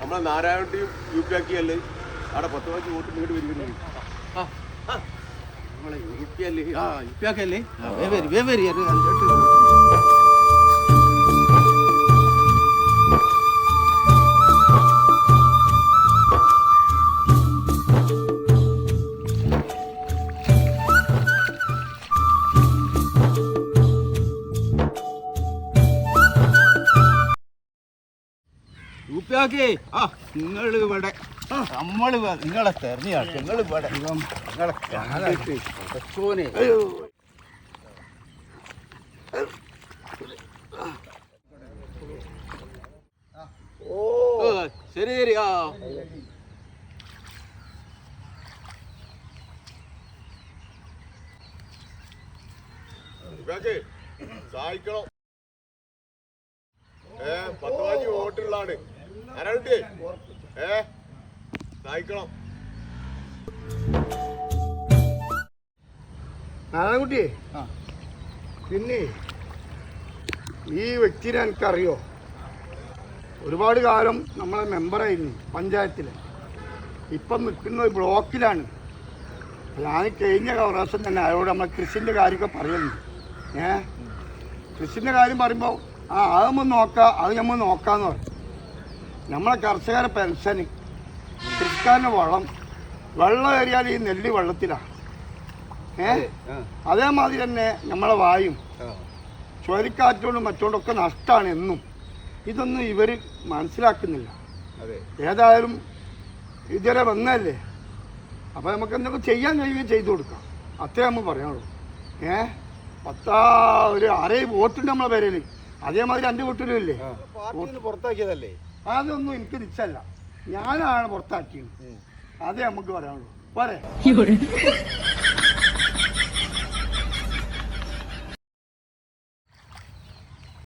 നമ്മളെ നാരായണന്റെയും U P ആക്കിയല്ലേ അവിടെ 10 watch vote ഇങ്ങോട്ട് വരികയാണ്. നമ്മളെ യു പി അല്ലേ യു പി ആക്കല്ലേ വരി ൂപ്യാക്കേ നിങ്ങൾ ഇവിടെ നമ്മൾ നിങ്ങളെ തെരഞ്ഞെടുത്ത് നിങ്ങൾ ഇവിടെ നിങ്ങളെ കാണാനെ ഓ ശരി ശരി സഹായിക്കണം. 10 വാച്ച് വോട്ടുള്ളതാണ് ആരാണ്ട് സഹായിക്കണം. നാരായണൻകുട്ടിയെ പിന്നെ ഈ വ്യക്തിനെ എനിക്കറിയോ? ഒരുപാട് കാലം നമ്മളെ മെമ്പറായിരുന്നു പഞ്ചായത്തിൽ. ഇപ്പം നിൽക്കുന്നത് ബ്ലോക്കിലാണ്. ഞാൻ കഴിഞ്ഞ പ്രാവശ്യം തന്നെ അയാളോട് നമ്മളെ കൃഷിൻ്റെ കാര്യമൊക്കെ പറയുന്നു. കൃഷിൻ്റെ കാര്യം പറയുമ്പോൾ അത് നമ്മൾ നോക്കാം, അത് നമ്മൾ നോക്കാമെന്ന് പറയും. നമ്മളെ കർഷകരെ പെൻഷന്, കൃഷിക്കാരൻ്റെ വെള്ളം ഏറിയാൽ ഈ നെല്ല് വെള്ളത്തിലാണ്. അതേമാതിരി തന്നെ നമ്മളെ വായും ചുഴലിക്കാറ്റോണ്ടും മറ്റോണ്ടൊക്കെ നഷ്ടമാണ് എന്നും. ഇതൊന്നും ഇവർ മനസ്സിലാക്കുന്നില്ല. ഏതായാലും ഇതുവരെ വന്നല്ലേ, അപ്പോൾ നമുക്ക് എന്തൊക്കെ ചെയ്യാൻ കഴിയുകയും ചെയ്തു കൊടുക്കാം. അത്രേ നമ്മൾ പറയാനുള്ളൂ. ഒരു 6 വോട്ടുണ്ട് നമ്മളെ പേരിൽ. അതേമാതിരി 2 വോട്ടിലും ഇല്ലേ പുറത്താക്കിയതല്ലേ? അതൊന്നും എനിക്ക് നിശ്ചല്ല, ഞാനാണ് പുറത്താക്കിയത്. അതേ നമുക്ക് പറയാനുള്ളൂ. പോരെ.